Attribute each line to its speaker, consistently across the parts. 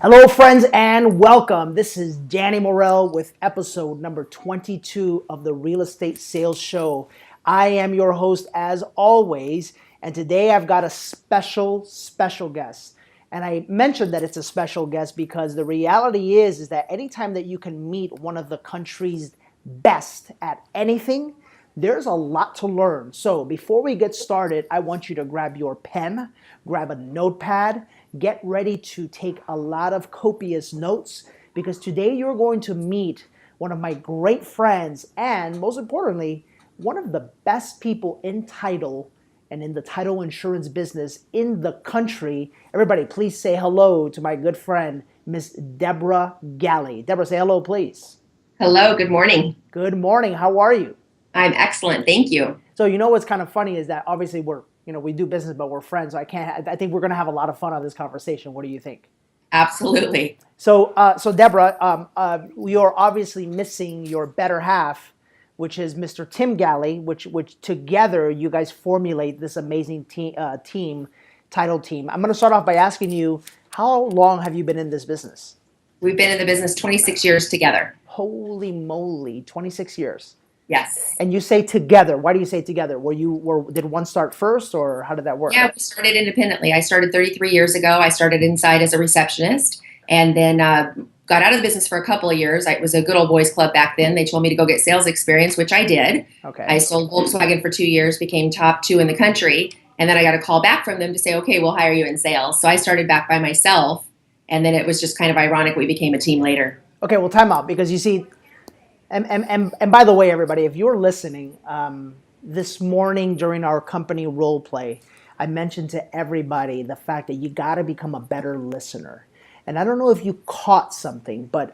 Speaker 1: Hello, friends, and welcome. This is Danny Morel with episode number 22 of the Real Estate Sales Show. I am your host, as always, and today I've got a special guest. And I mentioned that it's a special guest because the reality is that anytime that you can meet one of the country's best at anything, there's a lot to learn. So before we get started, I want you to grab your pen, grab a notepad, get ready to take a lot of copious notes because today you're going to meet one of my great friends and, most importantly, one of the best people in title and in the title insurance business in the country. Everybody, please say hello to my good friend, Miss Debra Galli. Debra, say hello, please.
Speaker 2: Hello, good morning.
Speaker 1: Good morning. How are you?
Speaker 2: I'm excellent, thank you.
Speaker 1: So you know what's kind of funny is that obviously we do business, but we're friends. So I think we're going to have a lot of fun on this conversation. What do you think?
Speaker 2: Absolutely.
Speaker 1: So Debra, you're obviously missing your better half, which is Mr. Tim Galli, which together you guys formulate this amazing title team. I'm going to start off by asking you, how long have you been in this business?
Speaker 2: We've been in the business 26 years together.
Speaker 1: Holy moly, 26 years.
Speaker 2: Yes.
Speaker 1: And you say together. Why do you say together? Did one start first, or how did that work?
Speaker 2: Yeah, we started independently. I started 33 years ago. I started inside as a receptionist and then got out of the business for a couple of years. It was a good old boys club back then. They told me to go get sales experience, which I did.
Speaker 1: Okay.
Speaker 2: I sold Volkswagen for 2 years, became top 2 in the country. And then I got a call back from them to say, okay, we'll hire you in sales. So I started back by myself. And then it was just kind of ironic we became a team later.
Speaker 1: Okay, well, time out, because you see, and by the way, everybody, if you're listening, this morning during our company role play, I mentioned to everybody the fact that you got to become a better listener. And I don't know if you caught something, but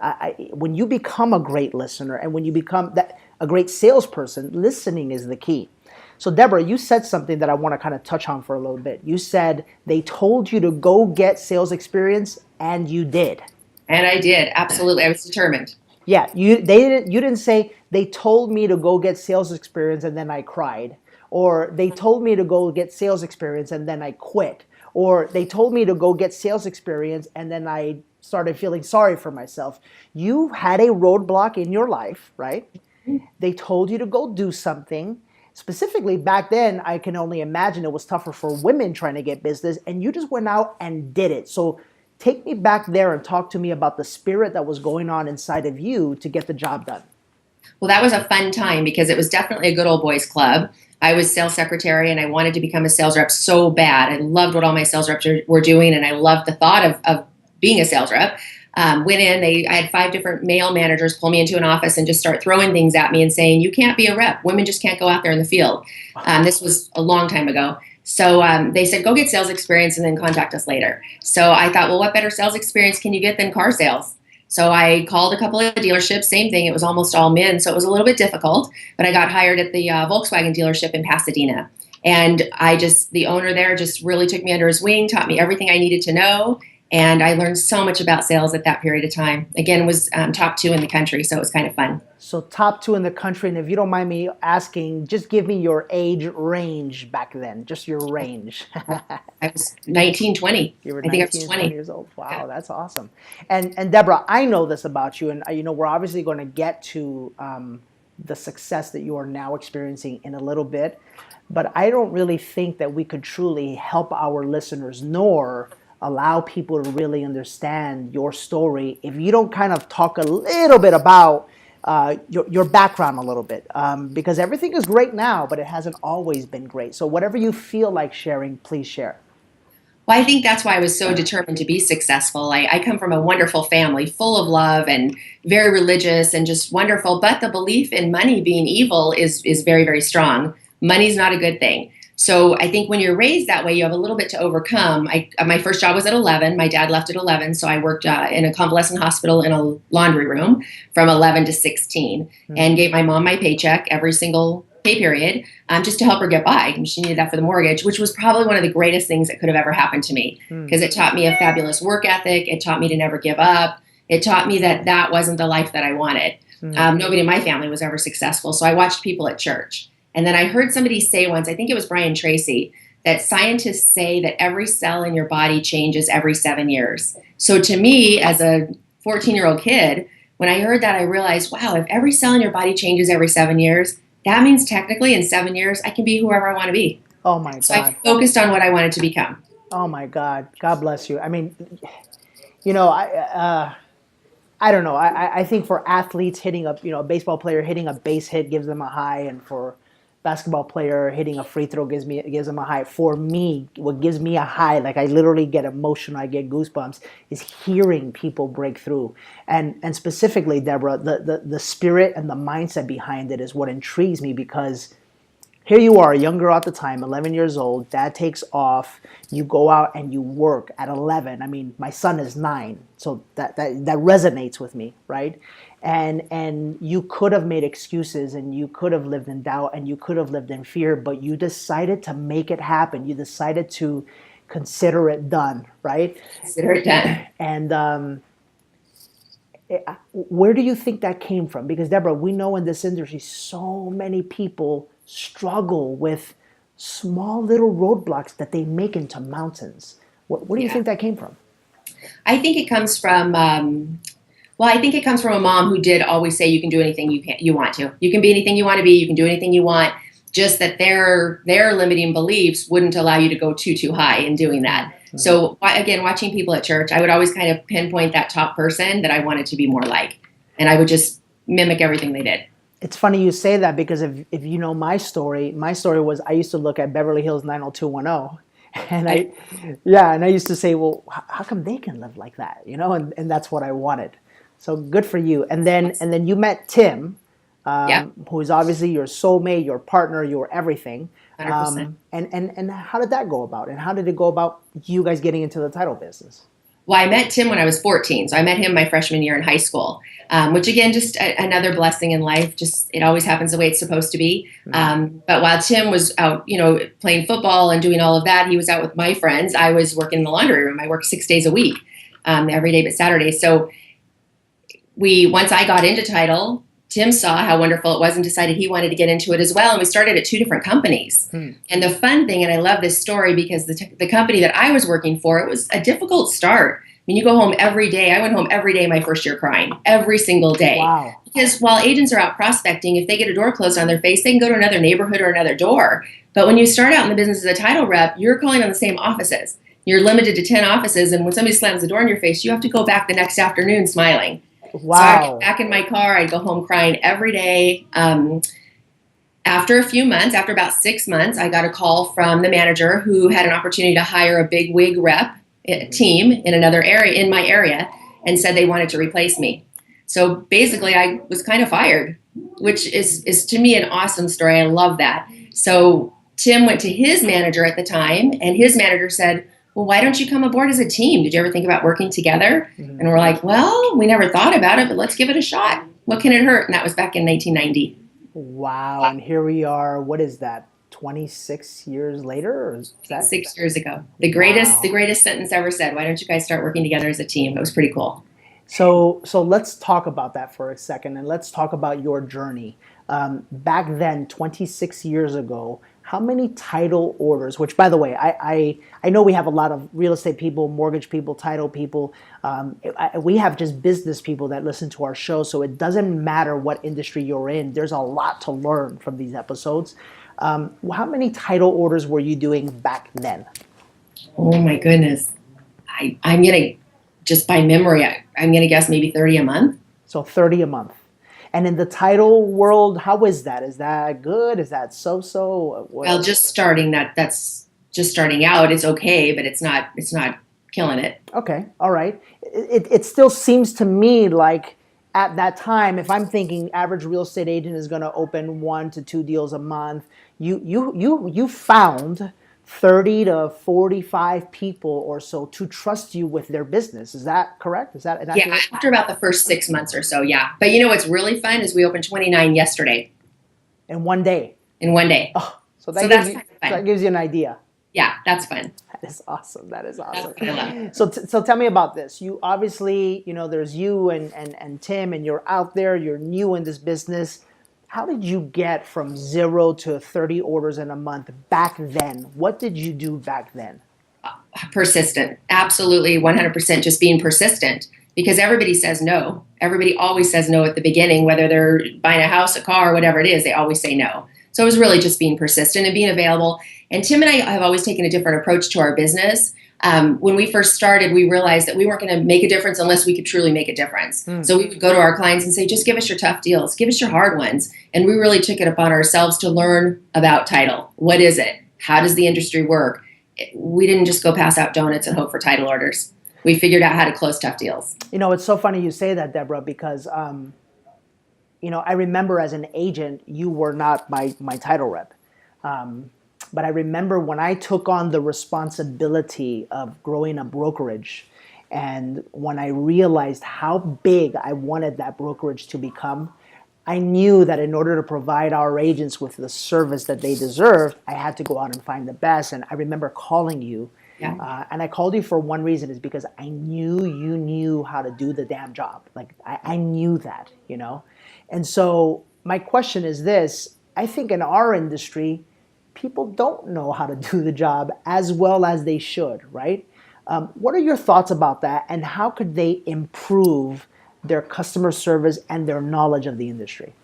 Speaker 1: when you become a great listener and when you become a great salesperson, listening is the key. So Debra, you said something that I want to kind of touch on for a little bit. You said they told you to go get sales experience, and you did.
Speaker 2: And I did, absolutely. I was determined.
Speaker 1: Yeah, you didn't say they told me to go get sales experience and then I cried, or they told me to go get sales experience and then I quit, or they told me to go get sales experience and then I started feeling sorry for myself. You had a roadblock in your life, right? They told you to go do something. Specifically back then, I can only imagine it was tougher for women trying to get business, and you just went out and did it. So take me back there and talk to me about the spirit that was going on inside of you to get the job done.
Speaker 2: Well, that was a fun time because it was definitely a good old boys club. I was sales secretary and I wanted to become a sales rep so bad. I loved what all my sales reps were doing, and I loved the thought of being a sales rep. Went in, I had 5 different male managers pull me into an office and just start throwing things at me and saying, you can't be a rep. Women just can't go out there in the field. This was a long time ago. So they said, go get sales experience and then contact us later. So I thought, well, what better sales experience can you get than car sales? So I called a couple of dealerships, same thing. It was almost all men. So it was a little bit difficult, but I got hired at the Volkswagen dealership in Pasadena. And the owner there just really took me under his wing, taught me everything I needed to know. And I learned so much about sales at that period of time. Again, was top 2 in the country, so it was kind of fun.
Speaker 1: So top 2 in the country, and if you don't mind me asking, just give me your age range back then, just your range.
Speaker 2: I was 19, 20.
Speaker 1: You were
Speaker 2: I think
Speaker 1: 19,
Speaker 2: I was
Speaker 1: 20 years old. Wow, yeah. That's awesome. And Debra, I know this about you, and we're obviously going to get to the success that you are now experiencing in a little bit, but I don't really think that we could truly help our listeners nor allow people to really understand your story if you don't kind of talk a little bit about your background a little bit, because everything is great now, but it hasn't always been great. So whatever you feel like sharing, please share.
Speaker 2: Well, I think that's why I was so determined to be successful. I come from a wonderful family full of love and very religious and just wonderful, but the belief in money being evil is very, very strong. Money's not a good thing. So I think when you're raised that way, you have a little bit to overcome. My first job was at 11. My dad left at 11, so I worked in a convalescent hospital in a laundry room from 11 to 16 and gave my mom my paycheck every single pay period just to help her get by. And she needed that for the mortgage, which was probably one of the greatest things that could have ever happened to me because it taught me a fabulous work ethic. It taught me to never give up. It taught me that wasn't the life that I wanted. Nobody in my family was ever successful, so I watched people at church. And then I heard somebody say once, I think it was Brian Tracy, that scientists say that every cell in your body changes every 7 years. So to me, as a 14-year-old kid, when I heard that, I realized, wow, if every cell in your body changes every 7 years, that means technically in 7 years, I can be whoever I want to be.
Speaker 1: Oh my
Speaker 2: So I
Speaker 1: God.
Speaker 2: focused on what I wanted to become.
Speaker 1: Oh my God. God bless you. I mean, you know, I don't know. I think for athletes hitting a baseball player hitting a base hit gives them a high, and for basketball player hitting a free throw gives them a high. For me, what gives me a high, like I literally get emotional, I get goosebumps, is hearing people break through. And specifically, Deborah, the spirit and the mindset behind it is what intrigues me, because here you are, a young girl at the time, 11 years old. Dad takes off. You go out and you work at 11. I mean, my son is 9, so that resonates with me, right? And you could have made excuses, and you could have lived in doubt, and you could have lived in fear, but you decided to make it happen. You decided to consider it done, right?
Speaker 2: Consider it done.
Speaker 1: And where do you think that came from? Because Deborah, we know in this industry, so many people struggle with small little roadblocks that they make into mountains. Where do you think that came from?
Speaker 2: I think it comes from, I think it comes from a mom who did always say you can do anything you want to. You can be anything you want to be. You can do anything you want. Just that their limiting beliefs wouldn't allow you to go too high in doing that. Mm-hmm. So again, watching people at church, I would always kind of pinpoint that top person that I wanted to be more like, and I would just mimic everything they did.
Speaker 1: It's funny you say that, because if you know my story was I used to look at Beverly Hills 90210, and I used to say, well, how come they can live like that, and that's what I wanted. So good for you. And then you met Tim, who is obviously your soulmate, your partner, your everything.
Speaker 2: 100%.
Speaker 1: And how did that go about? And how did it go about you guys getting into the title business?
Speaker 2: Well, I met Tim when I was 14. So I met him my freshman year in high school, which again, just another blessing in life. Just it always happens the way it's supposed to be. But while Tim was out, playing football and doing all of that, he was out with my friends. I was working in the laundry room. I worked 6 days a week, every day but Saturday. So once I got into title, Tim saw how wonderful it was and decided he wanted to get into it as well. And we started at 2 different companies. And the fun thing, and I love this story because the company that I was working for, it was a difficult start. I mean, you go home every day. I went home every day my first year crying, every single day.
Speaker 1: Wow.
Speaker 2: Because while agents are out prospecting, if they get a door closed on their face, they can go to another neighborhood or another door. But when you start out in the business as a title rep, you're calling on the same offices. You're limited to 10 offices. And when somebody slams the door in your face, you have to go back the next afternoon smiling.
Speaker 1: Wow.
Speaker 2: So I'd get back in my car. I'd go home crying every day. After a few months, after about 6 months, I got a call from the manager who had an opportunity to hire a big wig rep team in another area, in my area, and said they wanted to replace me. So basically, I was kind of fired, which is to me an awesome story. I love that. So Tim went to his manager at the time, and his manager said, well, why don't you come aboard as a team? Did you ever think about working together? Mm-hmm. And we're like, well, we never thought about it, but let's give it a shot. What can it hurt? And that was back in 1990.
Speaker 1: Wow. And here we are. What is that? 26 years later? Or is that
Speaker 2: 6 years ago. The greatest sentence ever said. Why don't you guys start working together as a team? It was pretty cool.
Speaker 1: So let's talk about that for a second, and let's talk about your journey. Back then, 26 years ago, how many title orders, which by the way, I know we have a lot of real estate people, mortgage people, title people. We have just business people that listen to our show, so it doesn't matter what industry you're in. There's a lot to learn from these episodes. How many title orders were you doing back then?
Speaker 2: Oh my goodness. I'm going to, just by memory, I'm going to guess maybe 30 a month.
Speaker 1: So 30 a month. And in the title world, how is that? Is that good? Is that so-so?
Speaker 2: Well, just starting that's just starting out. It's okay, but it's not killing it.
Speaker 1: Okay. All right. It still seems to me like at that time, if I'm thinking average real estate agent is going to open 1 to 2 deals a month, you found 30 to 45 people or so to trust you with their business. Is that correct? Is that
Speaker 2: yeah, after about the first 6 months or so, yeah. But you know what's really fun is we opened 29 yesterday.
Speaker 1: In one day?
Speaker 2: In one day.
Speaker 1: Oh, so that gives you an idea.
Speaker 2: Yeah, that's fun.
Speaker 1: That is awesome. That is awesome. So tell me about this. You obviously, there's you and Tim, and you're out there, you're new in this business. How did you get from 0 to 30 orders in a month back then? What did you do back then?
Speaker 2: Persistent. Absolutely 100% just being persistent, because everybody says no. Everybody always says no at the beginning, whether they're buying a house, a car, whatever it is, they always say no. So it was really just being persistent and being available. And Tim and I have always taken a different approach to our business. When we first started, we realized that we weren't going to make a difference unless we could truly make a difference. So we would go to our clients and say, just give us your tough deals, give us your hard ones. And we really took it upon ourselves to learn about title. What is it? How does the industry work? We didn't just go pass out donuts and hope for title orders. We figured out how to close tough deals.
Speaker 1: It's so funny you say that, Debra, because I remember as an agent, you were not my title rep. But I remember when I took on the responsibility of growing a brokerage, and when I realized how big I wanted that brokerage to become, I knew that in order to provide our agents with the service that they deserved, I had to go out and find the best. And I remember calling you.
Speaker 2: Yeah.
Speaker 1: And I called you for one reason, is because I knew you knew how to do the damn job. Like I knew that. And so my question is this: I think in our industry, people don't know how to do the job as well as they should, right? What are your thoughts about that, and how could they improve their customer service and their knowledge of the industry?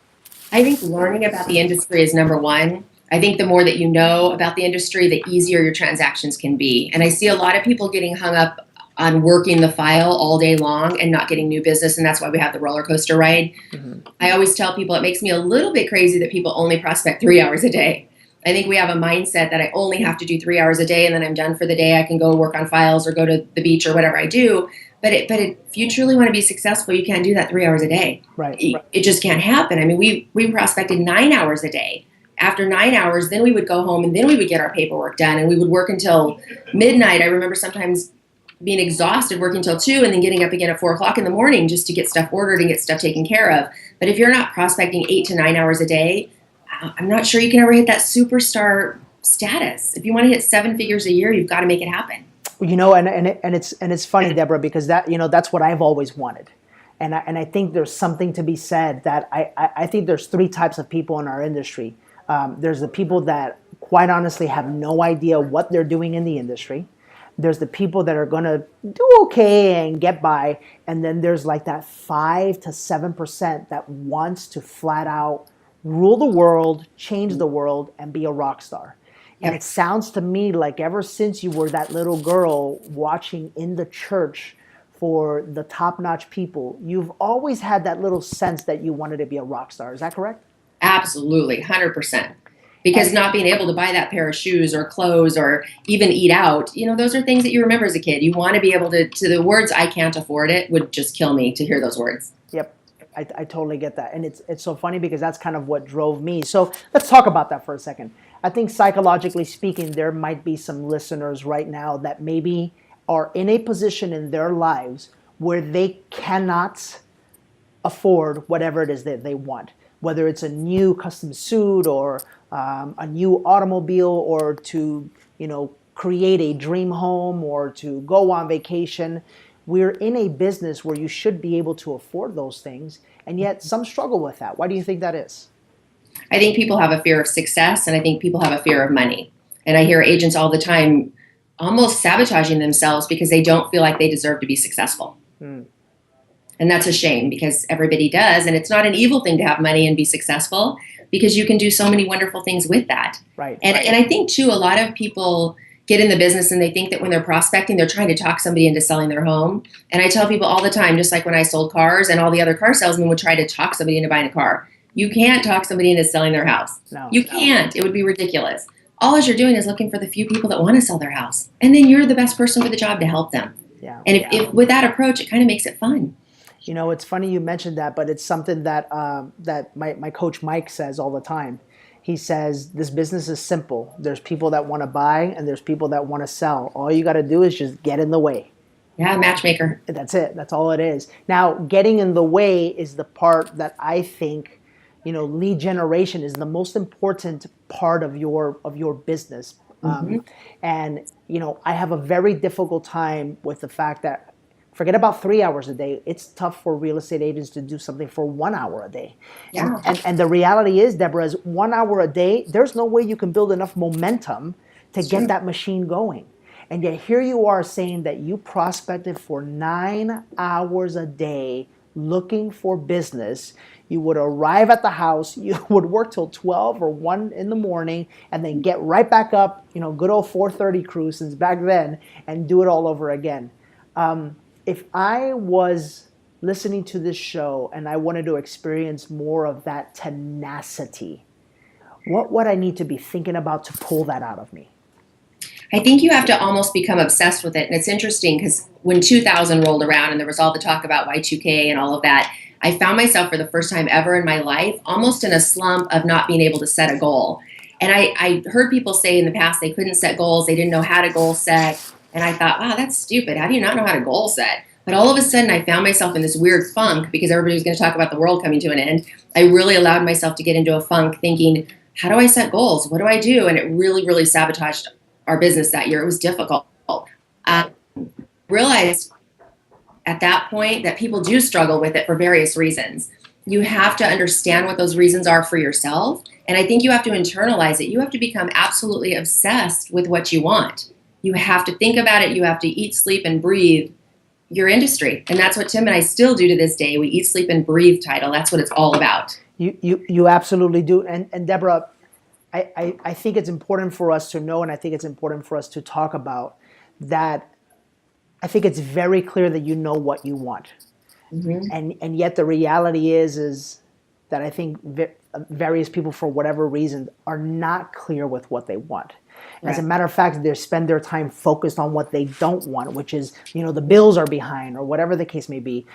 Speaker 2: I think learning about the industry is number one. I think the more that you know about the industry, the easier your transactions can be. And I see a lot of people getting hung up on working the file all day long and not getting new business, and that's why we have the roller coaster ride. I always tell people it makes me a little bit crazy that people only prospect 3 hours a day. I think we have a mindset that I only have to do 3 hours a day and then I'm done for the day. I can go work on files or go to the beach or whatever I do. But if you truly want to be successful, you can't do that 3 hours a day.
Speaker 1: Right.
Speaker 2: It just can't happen. I mean, we prospected 9 hours a day. After 9 hours, then we would go home and then we would get our paperwork done, and we would work until midnight. I remember sometimes being exhausted, working till 2 and then getting up again at 4 o'clock in the morning just to get stuff ordered and get stuff taken care of. But if you're not prospecting 8 to 9 hours a day, I'm not sure you can ever hit that superstar status. If you want to hit 7 figures a year, you've got to make it happen.
Speaker 1: And it's funny, Debra, because that's what I've always wanted. And I think there's something to be said that I think there's 3 types of people in our industry. There's the people that quite honestly have no idea what they're doing in the industry. There's the people that are going to do okay and get by. And then there's like that 5 to 7% that wants to flat out rule the world, change the world, and be a rock star. And it sounds to me like ever since you were that little girl watching in the church for the top-notch people, you've always had that little sense that you wanted to be a rock star. Is that correct?
Speaker 2: Absolutely, 100%. Because not being able to buy that pair of shoes or clothes or even eat out, those are things that you remember as a kid. You want to be able to the words, I can't afford it, would just kill me to hear those words.
Speaker 1: Yep. I totally get that. And it's so funny because that's kind of what drove me. So let's talk about that for a second. I think psychologically speaking, there might be some listeners right now that maybe are in a position in their lives where they cannot afford whatever it is that they want, whether it's a new custom suit or a new automobile, or to create a dream home or to go on vacation. We're in a business where you should be able to afford those things, and yet some struggle with that. Why do you think that is?
Speaker 2: I think people have a fear of success, and I think people have a fear of money. And I hear agents all the time almost sabotaging themselves because they don't feel like they deserve to be successful. And that's a shame, because everybody does. And it's not an evil thing to have money and be successful, because you can do so many wonderful things with that.
Speaker 1: Right.
Speaker 2: And I think, too, a lot of people get in the business and they think that when they're prospecting, they're trying to talk somebody into selling their home. And I tell people all the time, just like when I sold cars and all the other car salesmen would try to talk somebody into buying a car, you can't talk somebody into selling their house.
Speaker 1: No,
Speaker 2: you can't. It would be ridiculous. All you're doing is looking for the few people that want to sell their house. And then you're the best person for the job to help them.
Speaker 1: Yeah.
Speaker 2: And if with that approach, it kind of makes it fun.
Speaker 1: It's funny you mentioned that, but it's something that that my coach Mike says all the time. He says, this business is simple. There's people that want to buy and there's people that want to sell. All you got to do is just get in the way.
Speaker 2: Yeah, matchmaker.
Speaker 1: That's it. That's all it is. Now, getting in the way is the part that I think, lead generation is the most important part of your business. And, I have a very difficult time with the fact that Forget about 3 hours a day. It's tough for real estate agents to do something for 1 hour a day.
Speaker 2: Yeah.
Speaker 1: And the reality is, Debra, is 1 hour a day, there's no way you can build enough momentum to get that machine going. And yet here you are saying that you prospected for 9 hours a day looking for business. You would arrive at the house, you would work till 12 or 1 in the morning, and then get right back up, good old 4:30 crew since back then, and do it all over again. If I was listening to this show and I wanted to experience more of that tenacity, what would I need to be thinking about to pull that out of me?
Speaker 2: I think you have to almost become obsessed with it. And it's interesting because when 2000 rolled around and there was all the talk about Y2K and all of that, I found myself for the first time ever in my life almost in a slump of not being able to set a goal. And I heard people say in the past they couldn't set goals, they didn't know how to goal set. And I thought, wow, that's stupid. How do you not know how to goal set? But all of a sudden, I found myself in this weird funk because everybody was going to talk about the world coming to an end. I really allowed myself to get into a funk thinking, how do I set goals? What do I do? And it really, really sabotaged our business that year. It was difficult. I realized at that point that people do struggle with it for various reasons. You have to understand what those reasons are for yourself. And I think you have to internalize it. You have to become absolutely obsessed with what you want. You have to think about it. You have to eat, sleep, and breathe your industry. And that's what Tim and I still do to this day. We eat, sleep, and breathe title. That's what it's all about.
Speaker 1: You absolutely do. And Debra, I think it's important for us to know, and I think it's important for us to talk about that. I think it's very clear that you know what you want. Mm-hmm. And yet the reality is that I think various people, for whatever reason, are not clear with what they want. As a matter of fact, they spend their time focused on what they don't want, which is, the bills are behind or whatever the case may be.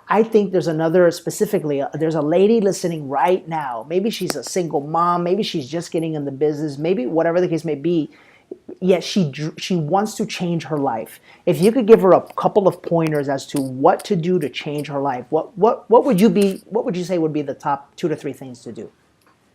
Speaker 1: I think there's there's a lady listening right now. Maybe she's a single mom. Maybe she's just getting in the business. Maybe whatever the case may be. Yet she wants to change her life. If you could give her a couple of pointers as to what to do to change her life, what would you say would be the top 2 to 3 things to do?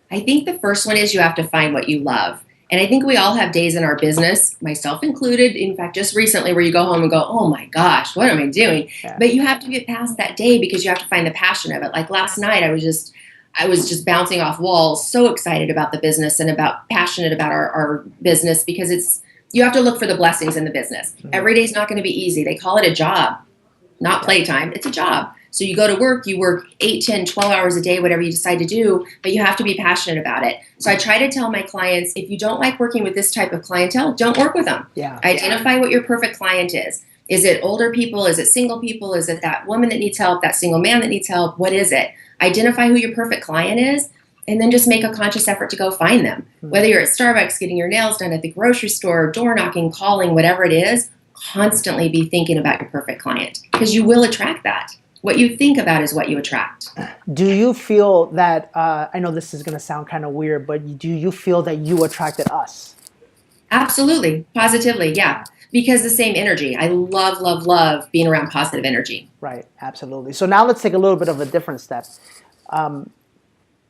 Speaker 2: I think the first one is you have to find what you love. And I think we all have days in our business, myself included, in fact, just recently, where you go home and go, oh my gosh, what am I doing? Yeah. But you have to get past that day because you have to find the passion of it. Like last night, I was just bouncing off walls, so excited about the business and passionate about our business, because you have to look for the blessings in the business. Mm-hmm. Every day's not going to be easy. They call it a job, not playtime. It's a job. So you go to work, you work 8, 10, 12 hours a day, whatever you decide to do, but you have to be passionate about it. So I try to tell my clients, if you don't like working with this type of clientele, don't work with them. Yeah. Identify what your perfect client is. Is it older people? Is it single people? Is it that woman that needs help, that single man that needs help? What is it? Identify who your perfect client is, and then just make a conscious effort to go find them. Mm-hmm. Whether you're at Starbucks, getting your nails done, at the grocery store, door knocking, calling, whatever it is, constantly be thinking about your perfect client, because you will attract that. What you think about is what you attract.
Speaker 1: Do you feel that, I know this is going to sound kind of weird, but do you feel that you attracted us?
Speaker 2: Absolutely. Positively, yeah. Because the same energy. I love, love, love being around positive energy.
Speaker 1: Right, absolutely. So now let's take a little bit of a different step.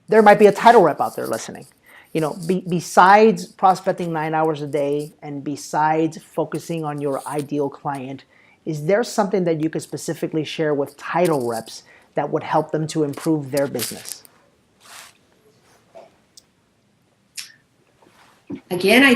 Speaker 1: There might be a title rep out there listening. Besides prospecting 9 hours a day and besides focusing on your ideal client, is there something that you could specifically share with title reps that would help them to improve their business?
Speaker 2: Again, I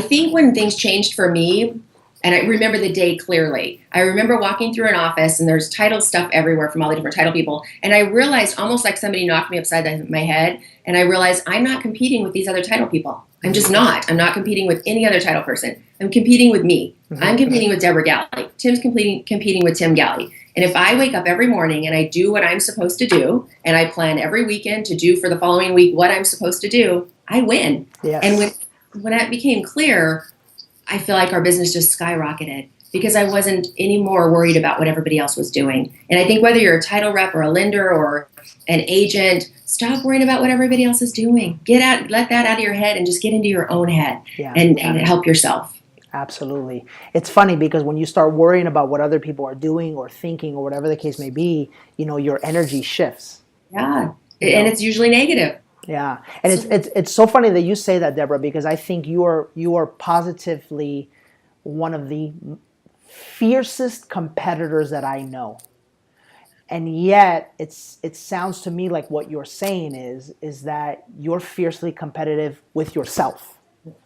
Speaker 2: think when things changed for me, and I remember the day clearly. I remember walking through an office and there's title stuff everywhere from all the different title people. And I realized almost like somebody knocked me upside my head. And I realized I'm not competing with these other title people. I'm just not. I'm not competing with any other title person. I'm competing with me. Mm-hmm. I'm competing with Debra Galli. Tim's competing with Tim Galli. And if I wake up every morning and I do what I'm supposed to do, and I plan every weekend to do for the following week what I'm supposed to do, I win. Yes. And when that became clear, I feel like our business just skyrocketed because I wasn't any more worried about what everybody else was doing. And I think whether you're a title rep or a lender or an agent, stop worrying about what everybody else is doing. Let that out of your head and just get into your own head and help yourself.
Speaker 1: Absolutely. It's funny because when you start worrying about what other people are doing or thinking or whatever the case may be, your energy shifts.
Speaker 2: Yeah. And it's usually negative.
Speaker 1: Yeah, and it's so funny that you say that, Debra, because I think you are positively one of the fiercest competitors that I know. And yet it sounds to me like what you're saying is that you're fiercely competitive with yourself.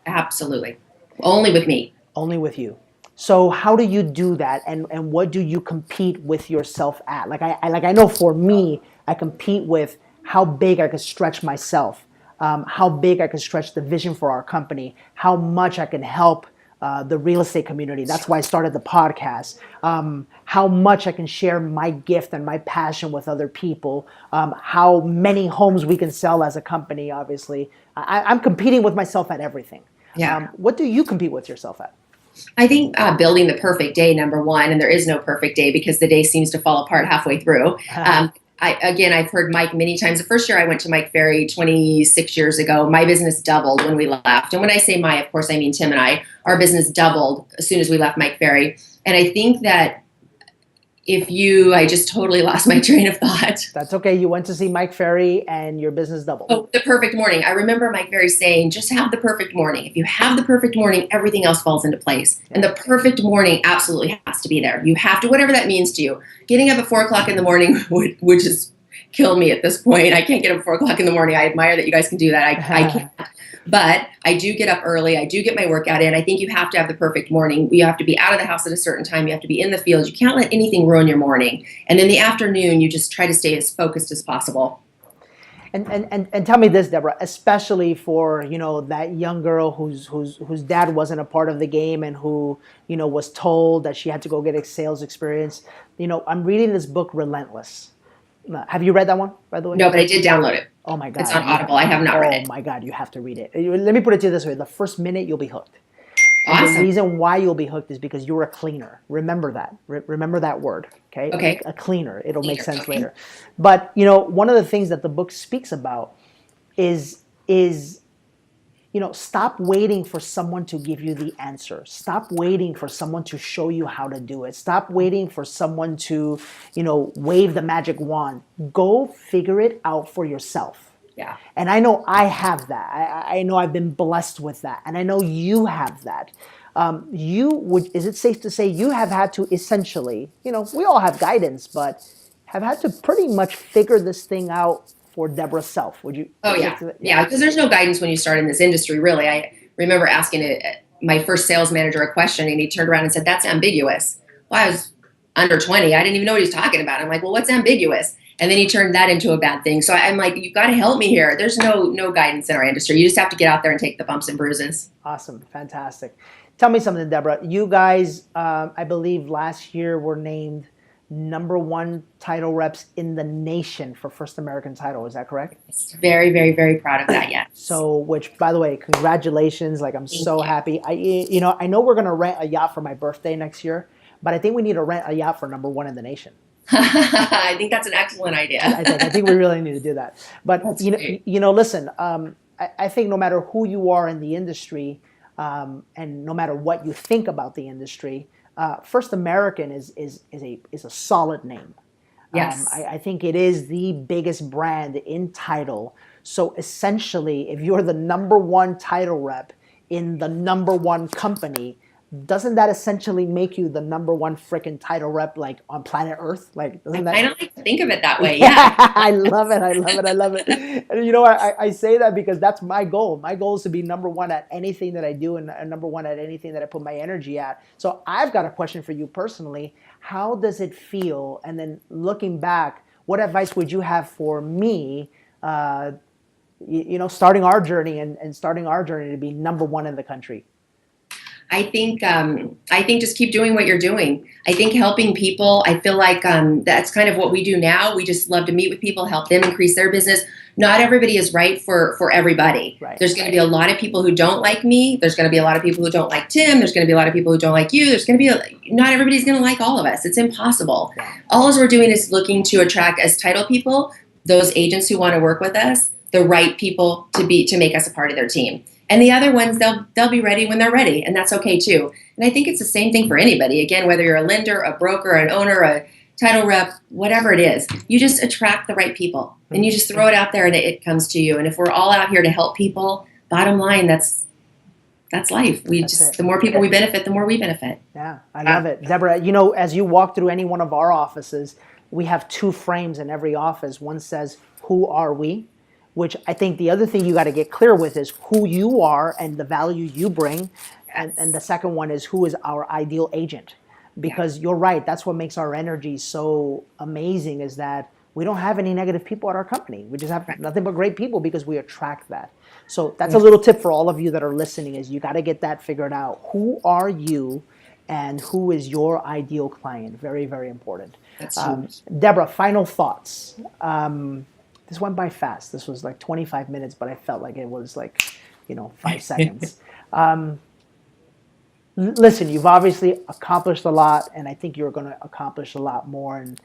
Speaker 2: Absolutely. Only with me.
Speaker 1: Only with you. So how do you do that, and what do you compete with yourself at? Like I know for me, I compete with how big I can stretch myself, how big I can stretch the vision for our company, how much I can help the real estate community. That's why I started the podcast. How much I can share my gift and my passion with other people. How many homes we can sell as a company. Obviously, I'm competing with myself at everything.
Speaker 2: Yeah.
Speaker 1: What do you compete with yourself at?
Speaker 2: I think building the perfect day, number one, and there is no perfect day because the day seems to fall apart halfway through. I've heard Mike many times. The first year I went to Mike Ferry 26 years ago, my business doubled when we left. And when I say my, of course, I mean Tim and I. Our business doubled as soon as we left Mike Ferry. And I think that I just totally lost my train of thought.
Speaker 1: That's okay. You went to see Mike Ferry and your business doubled.
Speaker 2: Oh, the perfect morning. I remember Mike Ferry saying, just have the perfect morning. If you have the perfect morning, everything else falls into place. And the perfect morning absolutely has to be there. You have to, whatever that means to you. Getting up at 4 o'clock in the morning would just kill me at this point. I can't get up at 4 o'clock in the morning. I admire that you guys can do that. I can't. But I do get up early. I do get my workout in. I think you have to have the perfect morning. You have to be out of the house at a certain time. You have to be in the field. You can't let anything ruin your morning. And in the afternoon, you just try to stay as focused as possible.
Speaker 1: And tell me this, Debra, especially for, that young girl whose dad wasn't a part of the game and who, was told that she had to go get a sales experience. I'm reading this book, Relentless. Have you read that one, by the way?
Speaker 2: No, but I did download it.
Speaker 1: Oh my God.
Speaker 2: It's on Audible. I have not read it.
Speaker 1: Oh my God, you have to read it. Let me put it to you this way. The first minute, you'll be hooked.
Speaker 2: Awesome.
Speaker 1: The reason why you'll be hooked is because you're a cleaner. Remember that. Remember that word, okay?
Speaker 2: Okay.
Speaker 1: A cleaner. It'll make sense later. But, one of the things that the book speaks about is stop waiting for someone to give you the answer. Stop waiting for someone to show you how to do it. Stop waiting for someone to, wave the magic wand. Go figure it out for yourself.
Speaker 2: Yeah.
Speaker 1: And I know I have that. I know I've been blessed with that. And I know you have that. Is it safe to say you have had to essentially, we all have guidance, but have had to pretty much figure this thing out for Debra's self? Would you?
Speaker 2: Oh, yeah. Yeah, because there's no guidance when you start in this industry, really. I remember asking my first sales manager a question, and he turned around and said, that's ambiguous. Well, I was under 20. I didn't even know what he was talking about. I'm like, well, what's ambiguous? And then he turned that into a bad thing. So I'm like, you've got to help me here. There's no guidance in our industry. You just have to get out there and take the bumps and bruises.
Speaker 1: Awesome. Fantastic. Tell me something, Debra. You guys, I believe last year were named #1 title reps in the nation for First American Title. Is that correct?
Speaker 2: Very, very, very proud of that. Yeah.
Speaker 1: So, which, by the way, congratulations. Like, I'm so happy. I know we're going to rent a yacht for my birthday next year, but I think we need to rent a yacht for #1 in the nation.
Speaker 2: I think that's an excellent idea.
Speaker 1: I think we really need to do that. But, listen, I think no matter who you are in the industry, and no matter what you think about the industry, First American is a solid name.
Speaker 2: Yes.
Speaker 1: I think it is the biggest brand in title. So essentially, if you're the #1 title rep in the #1 company, doesn't that essentially make you the #1 freaking title rep, like, on planet Earth? Like, doesn't that?
Speaker 2: I don't like to think of it that way. Yeah.
Speaker 1: I love it. And I say that because that's my goal. My goal is to be #1 at anything that I do and #1 at anything that I put my energy at. So I've got a question for you personally. How does it feel? And then looking back, what advice would you have for me, starting our journey and starting our journey to be #1 in the country?
Speaker 2: I think just keep doing what you're doing. I think helping people, I feel like that's kind of what we do now. We just love to meet with people, help them increase their business. Not everybody is right for everybody.
Speaker 1: Right.
Speaker 2: There's going to be a lot of people who don't like me. There's going to be a lot of people who don't like Tim. There's going to be a lot of people who don't like you. There's going to be not everybody's going to like all of us. It's impossible.
Speaker 1: Yeah.
Speaker 2: All we're doing is looking to attract, as title people, those agents who want to work with us, the right people to make us a part of their team. And the other ones, they'll be ready when they're ready, and that's okay too. And I think it's the same thing for anybody. Again, whether you're a lender, a broker, an owner, a title rep, whatever it is, you just attract the right people, and you just throw it out there, and it comes to you. And if we're all out here to help people, bottom line, that's that's life. The more people we benefit, the more we benefit.
Speaker 1: Yeah, I love it. Debra, as you walk through any one of our offices, we have two frames in every office. One says, who are we? Which I think the other thing you got to get clear with is who you are and the value you bring. And the second one is who is our ideal agent. Because you're right, that's what makes our energy so amazing, is that we don't have any negative people at our company. We just have nothing but great people because we attract that. So that's a little tip for all of you that are listening, is you got to get that figured out. Who are you and who is your ideal client? Very, very important. Debra, final thoughts. This went by fast. This was like 25 minutes, but I felt like it was like, 5 seconds. Listen, you've obviously accomplished a lot, and I think you're going to accomplish a lot more. And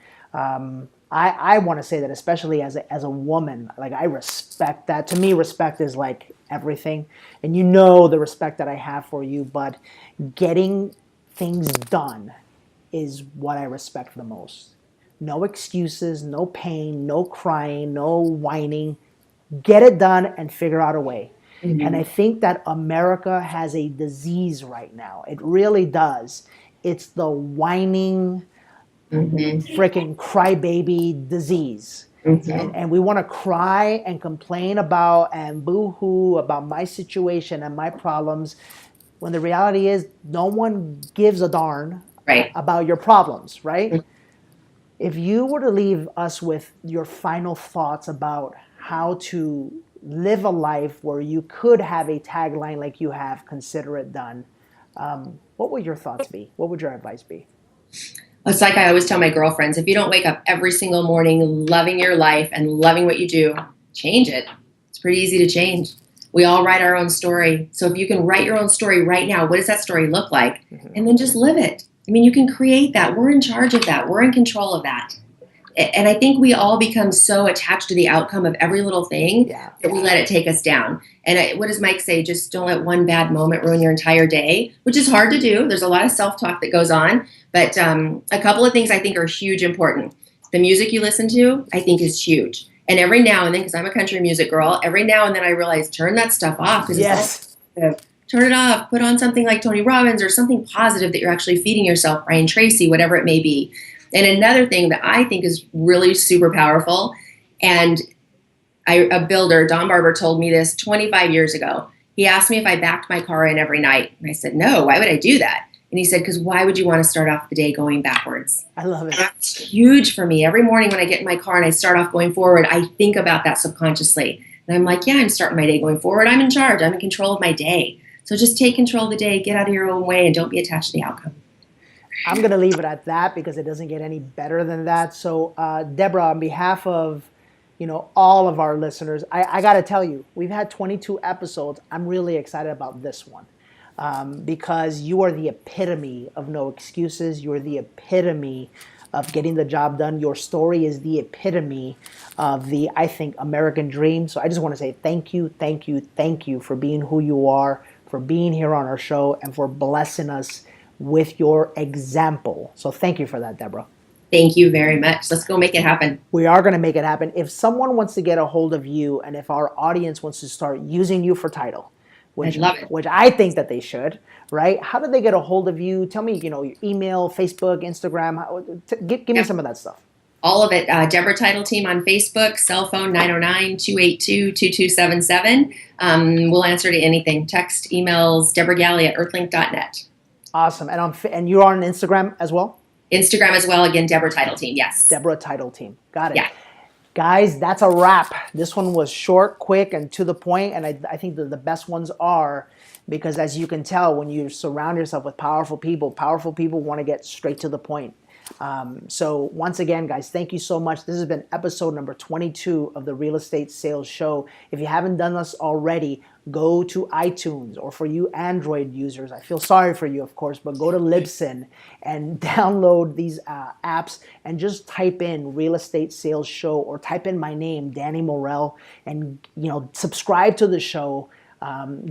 Speaker 1: I want to say that, especially as a woman, like, I respect that. To me, respect is like everything, and the respect that I have for you. But getting things done is what I respect the most. No excuses, no pain, no crying, no whining. Get it done and figure out a way. Mm-hmm. And I think that America has a disease right now. It really does. It's the whining, freaking crybaby disease. Mm-hmm. And we want to cry and complain about and boo-hoo about my situation and my problems, when the reality is no one gives a darn about your problems, right? Mm-hmm. If you were to leave us with your final thoughts about how to live a life where you could have a tagline like you have, consider it done, what would your thoughts be? What would your advice be?
Speaker 2: It's like I always tell my girlfriends, if you don't wake up every single morning loving your life and loving what you do, change it. It's pretty easy to change. We all write our own story. So if you can write your own story right now, what does that story look like? Mm-hmm. And then just live it. I mean, you can create that. We're in charge of that. We're in control of that. And I think we all become so attached to the outcome of every little thing that we let it take us down. And what does Mike say? Just don't let one bad moment ruin your entire day, which is hard to do. There's a lot of self-talk that goes on. But a couple of things I think are huge important. The music you listen to, I think, is huge. And every now and then, because I'm a country music girl, every now and then I realize, turn that stuff off.
Speaker 1: Yes.
Speaker 2: Turn it off. Put on something like Tony Robbins or something positive that you're actually feeding yourself, Brian Tracy, whatever it may be. And another thing that I think is really super powerful, and a builder, Don Barber, told me this 25 years ago. He asked me if I backed my car in every night. And I said, no, why would I do that? And he said, because why would you want to start off the day going backwards?
Speaker 1: I love it.
Speaker 2: That's huge for me. Every morning when I get in my car and I start off going forward, I think about that subconsciously. And I'm like, I'm starting my day going forward. I'm in charge. I'm in control of my day. So just take control of the day, get out of your own way, and don't be attached to the outcome.
Speaker 1: I'm going to leave it at that because it doesn't get any better than that. So, Debra, on behalf of, all of our listeners, I got to tell you, we've had 22 episodes. I'm really excited about this one because you are the epitome of no excuses. You are the epitome of getting the job done. Your story is the epitome of the, I think, American dream. So I just want to say thank you, thank you, thank you for being who you are, for being here on our show, and for blessing us with your example. So thank you for that, Debra.
Speaker 2: Thank you very much. Let's go make it happen.
Speaker 1: We are going to make it happen. If someone wants to get a hold of you, and if our audience wants to start using you for title, which I think that they should, right? How do they get a hold of you? Tell me, your email, Facebook, Instagram. Give me some of that stuff.
Speaker 2: All of it. Debra Title Team on Facebook, cell phone 909-282-2277. We'll answer to anything. Text, emails, Debra Galli at earthlink.net.
Speaker 1: Awesome. And you're on Instagram as well?
Speaker 2: Instagram as well. Again, Debra Title Team. Yes.
Speaker 1: Debra Title Team. Got it.
Speaker 2: Yeah.
Speaker 1: Guys, that's a wrap. This one was short, quick, and to the point. And I think that the best ones are because, as you can tell, when you surround yourself with powerful people want to get straight to the point. So once again, guys, thank you so much. This has been episode number 22 of the Real Estate Sales Show. If you haven't done this already, go to iTunes, or for you Android users, I feel sorry for you, of course, but go to Libsyn and download these apps and just type in Real Estate Sales Show or type in my name, Danny Morel, and subscribe to the show.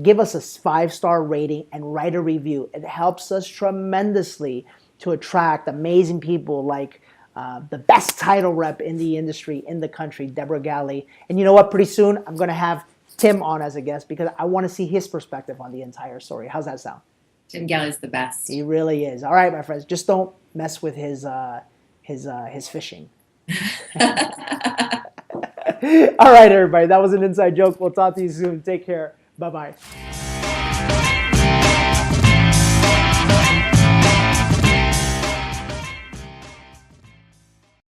Speaker 1: Give us a 5-star rating and write a review. It helps us tremendously to attract amazing people like the best title rep in the industry, in the country, Debra Galli. And you know what? Pretty soon, I'm going to have Tim on as a guest because I want to see his perspective on the entire story. How's that sound?
Speaker 2: Tim Galli's the best.
Speaker 1: He really is. All right, my friends, just don't mess with his fishing. All right, everybody, that was an inside joke. We'll talk to you soon. Take care. Bye-bye.